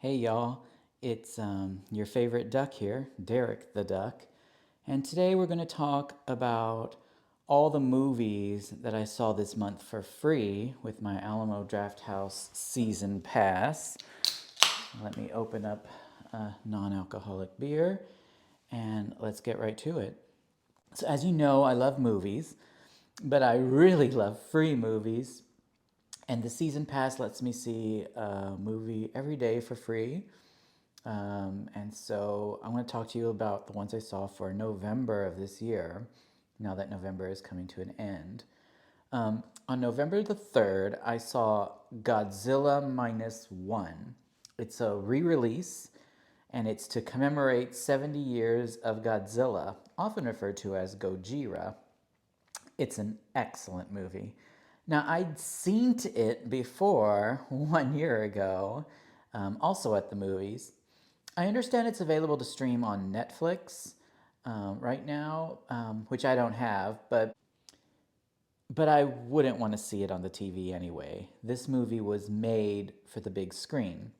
Hey y'all, it's your favorite duck here, Derek the Duck, and today we're going to talk about all the movies that I saw this month for free with my Alamo Drafthouse season pass. Let me open up a non-alcoholic beer and let's get right to it. So as you know, I love movies, but I really love free movies. And the season pass lets me see a movie every day for free. And so I want to talk to you about the ones I saw for November of this year, now that November is coming to an end. On November the 3rd, I saw Godzilla Minus One. It's a re release, and it's to commemorate 70 years of Godzilla, often referred to as Gojira. It's an excellent movie. Now, I'd seen it before 1 year ago, also at the movies. I understand it's available to stream on Netflix right now, which I don't have, but I wouldn't want to see it on the TV anyway. This movie was made for the big screen.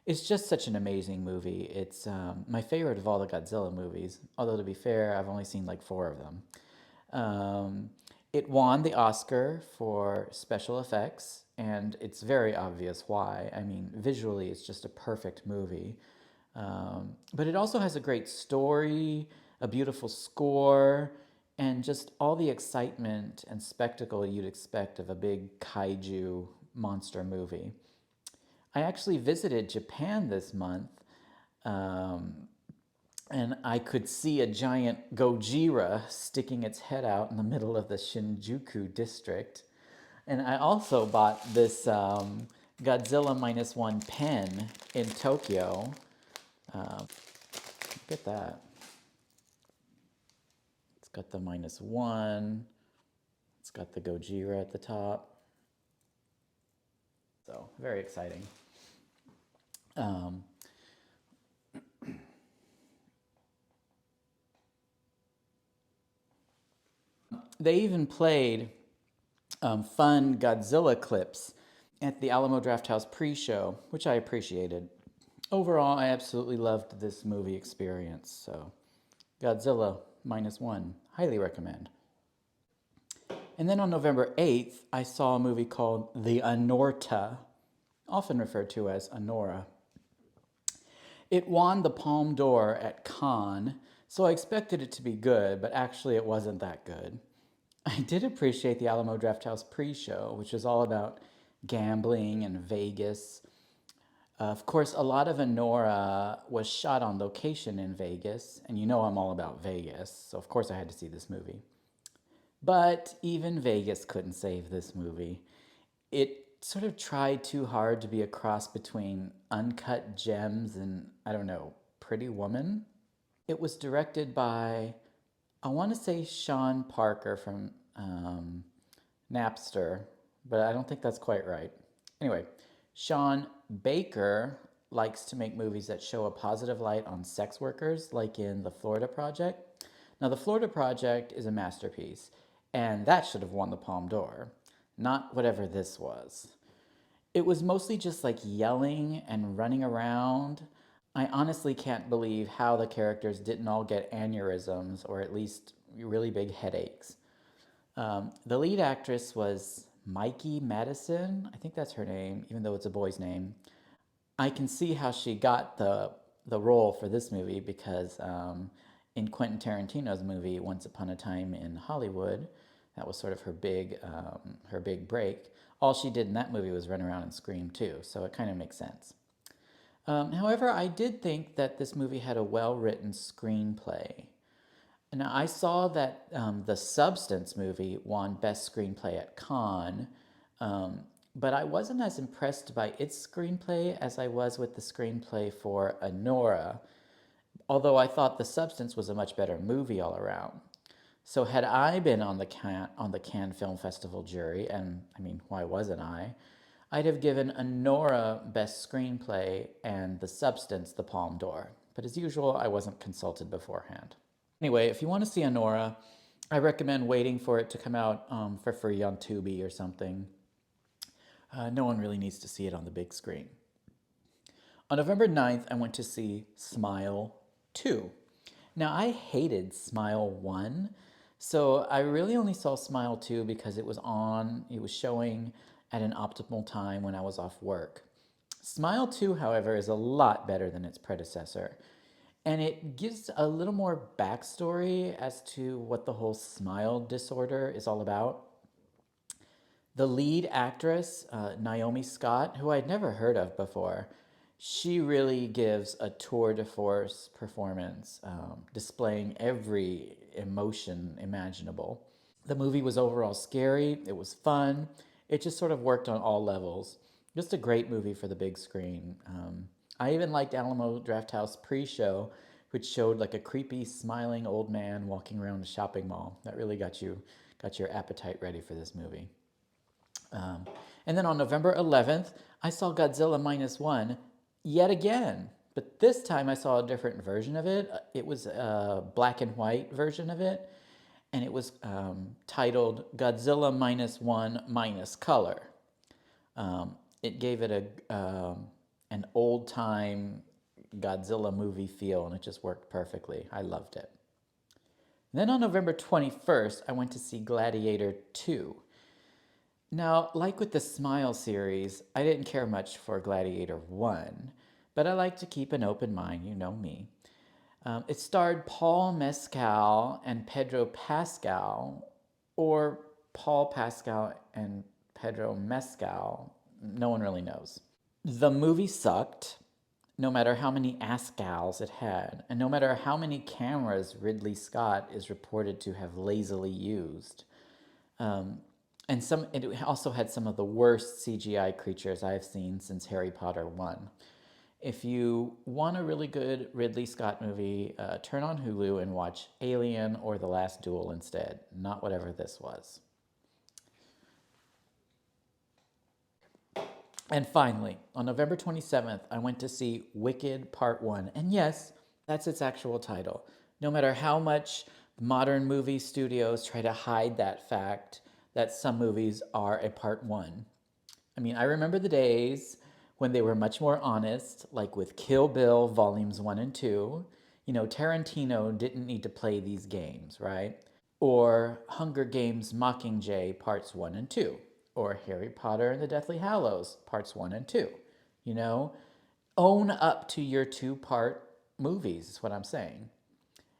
It's just such an amazing movie. It's my favorite of all the Godzilla movies, although to be fair, I've only seen like four of them. It won the Oscar for special effects, and it's very obvious why. I mean, visually, it's just a perfect movie. But it also has a great story, a beautiful score, and just all the excitement and spectacle you'd expect of a big kaiju monster movie. I actually visited Japan this month, um, and I could see a giant Gojira sticking its head out in the middle of the Shinjuku district. And I also bought this Godzilla Minus One pen in Tokyo. Look at that. It's got the minus one. It's got the Gojira at the top. So, very exciting. Um, they even played fun Godzilla clips at the Alamo Drafthouse pre-show, which I appreciated. Overall, I absolutely loved this movie experience. So, Godzilla Minus One, highly recommend. And then on November 8th, I saw a movie called The Anorta, often referred to as Anora. It won the Palme d'Or at Cannes, so I expected it to be good, but actually it wasn't that good. I did appreciate the Alamo Drafthouse pre-show, which is all about gambling and Vegas. Of course, a lot of Anora was shot on location in Vegas, and you know I'm all about Vegas, so of course I had to see this movie. But even Vegas couldn't save this movie. It sort of tried too hard to be a cross between Uncut Gems and, I don't know, Pretty Woman. It was directed by, I want to say Sean Parker from Napster, but I don't think that's quite right. Anyway, Sean Baker likes to make movies that show a positive light on sex workers, like in The Florida Project. Now, The Florida Project is a masterpiece, and that should have won the Palme d'Or, not whatever this was. It was mostly just like yelling and running around. I honestly can't believe how the characters didn't all get aneurysms or at least really big headaches. The lead actress was Mikey Madison. I think that's her name, even though it's a boy's name. I can see how she got the role for this movie because in Quentin Tarantino's movie Once Upon a Time in Hollywood, that was sort of her big break. All she did in that movie was run around and scream too, so it kind of makes sense. However, I did think that this movie had a well written screenplay. Now, I saw that the Substance movie won Best Screenplay at Cannes, but I wasn't as impressed by its screenplay as I was with the screenplay for Anora, although I thought The Substance was a much better movie all around. So had I been on the Cannes Film Festival jury, and I mean, why wasn't I? I'd have given Anora Best Screenplay and The Substance the Palme d'Or. But as usual, I wasn't consulted beforehand. Anyway, if you want to see Anora, I recommend waiting for it to come out for free on Tubi or something. No one really needs to see it on the big screen. On November 9th, I went to see Smile 2. Now, I hated Smile 1, so I really only saw Smile 2 because it was showing at an optimal time when I was off work. Smile 2, however, is a lot better than its predecessor. And it gives a little more backstory as to what the whole smile disorder is all about. The lead actress, Naomi Scott, who I'd never heard of before, she really gives a tour de force performance, displaying every emotion imaginable. The movie was overall scary, it was fun, it just sort of worked on all levels. Just a great movie for the big screen. I even liked Alamo Drafthouse pre-show, which showed like a creepy, smiling old man walking around a shopping mall. That really got your appetite ready for this movie. Um, and then on November 11th, I saw Godzilla Minus One yet again. But this time I saw a different version of it. It was a black and white version of it. And it was titled Godzilla Minus One Minus Color. It gave it an old time Godzilla movie feel, and it just worked perfectly. I loved it. Then on November 21st, I went to see Gladiator 2. Now, like with the Smile series, I didn't care much for Gladiator 1, but I like to keep an open mind, you know me. It starred Paul Mescal and Pedro Pascal, or Paul Pascal and Pedro Mescal. No one really knows. The movie sucked, no matter how many Ascals it had, and no matter how many cameras Ridley Scott is reported to have lazily used. And it also had some of the worst CGI creatures I have seen since Harry Potter 1. If you want a really good Ridley Scott movie, turn on Hulu and watch Alien or The Last Duel instead, not whatever this was. And finally, on November 27th, I went to see Wicked Part 1. And yes, that's its actual title. No matter how much modern movie studios try to hide that fact that some movies are a Part 1. I mean, I remember the days when they were much more honest, like with Kill Bill Volumes 1 and 2. You know, Tarantino didn't need to play these games, right? Or Hunger Games Mockingjay Parts 1 and 2, or Harry Potter and the Deathly Hallows Parts 1 and 2. You know, own up to your two-part movies, is what I'm saying.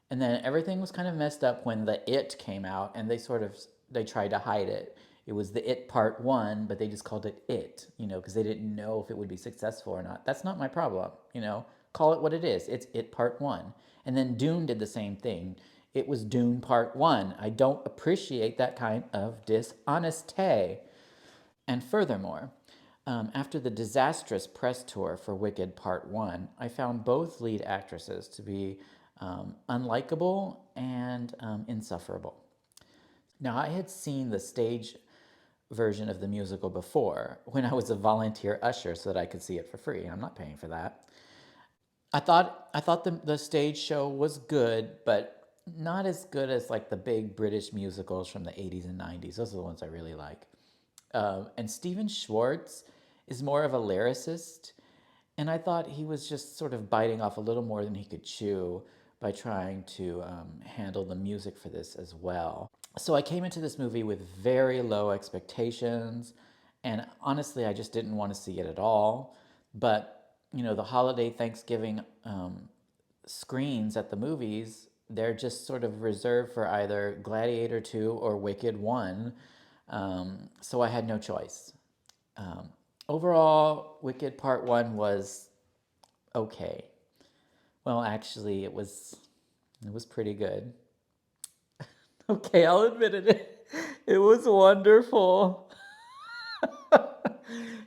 And then everything was kind of messed up when the It came out, and they tried to hide it. It was the It Part 1, but they just called it It, you know, because they didn't know if it would be successful or not. That's not my problem, you know. Call it what it is. It's It Part 1. And then Dune did the same thing. It was Dune Part 1. I don't appreciate that kind of dishonesty. And furthermore, after the disastrous press tour for Wicked Part 1, I found both lead actresses to be unlikable and insufferable. Now, I had seen the stage version of the musical before when I was a volunteer usher so that I could see it for free. I'm not paying for that. I thought the stage show was good, but not as good as like the big British musicals from the 80s and 90s. Those are the ones I really like. And Stephen Schwartz is more of a lyricist, and I thought he was just sort of biting off a little more than he could chew by trying to handle the music for this as well. So I came into this movie with very low expectations, and honestly, I just didn't want to see it at all. But, you know, the holiday Thanksgiving screens at the movies, they're just sort of reserved for either Gladiator 2 or Wicked 1. So I had no choice. Overall, Wicked Part 1 was okay. Well, actually, it was pretty good. Okay, I'll admit it. It was wonderful.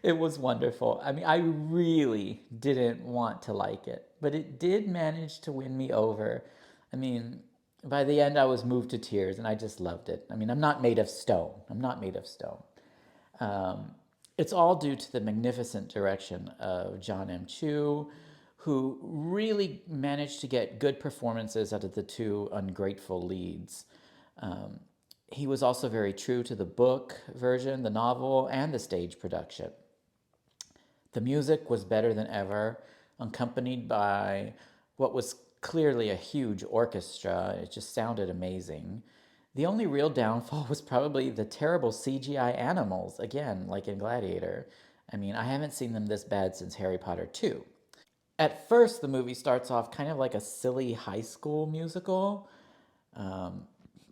It was wonderful. I mean, I really didn't want to like it, but it did manage to win me over. I mean, by the end, I was moved to tears and I just loved it. I mean, I'm not made of stone. I'm not made of stone. Um, it's all due to the magnificent direction of John M. Chu, who really managed to get good performances out of the two ungrateful leads. Um, he was also very true to the book version, the novel, and the stage production. The music was better than ever. accompanied by what was clearly a huge orchestra. It just sounded amazing. The only real downfall was probably the terrible CGI animals, again, like in Gladiator. I mean, I haven't seen them this bad since Harry Potter 2. At first, the movie starts off kind of like a silly high school musical,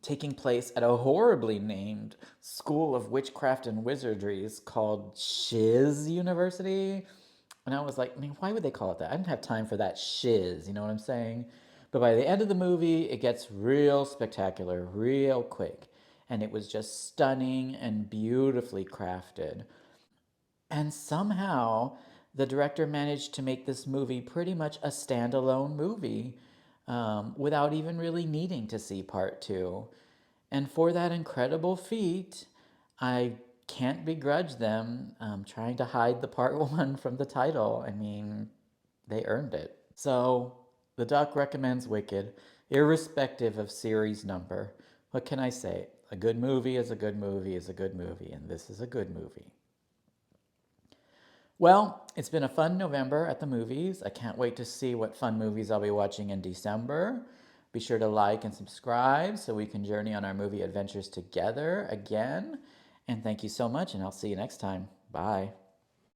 taking place at a horribly named school of witchcraft and wizardries called Shiz University. And I was like, I mean, why would they call it that? I didn't have time for that shiz, you know what I'm saying? But by the end of the movie, it gets real spectacular, real quick. And it was just stunning and beautifully crafted. And somehow, the director managed to make this movie pretty much a standalone movie without even really needing to see part two. And for that incredible feat, I can't begrudge them trying to hide the part one from the title. I mean, they earned it. So, the Duck recommends Wicked, irrespective of series number. What can I say? A good movie is a good movie is a good movie, and this is a good movie. Well, it's been a fun November at the movies. I can't wait to see what fun movies I'll be watching in December. Be sure to like and subscribe so we can journey on our movie adventures together again. And thank you so much, and I'll see you next time. Bye.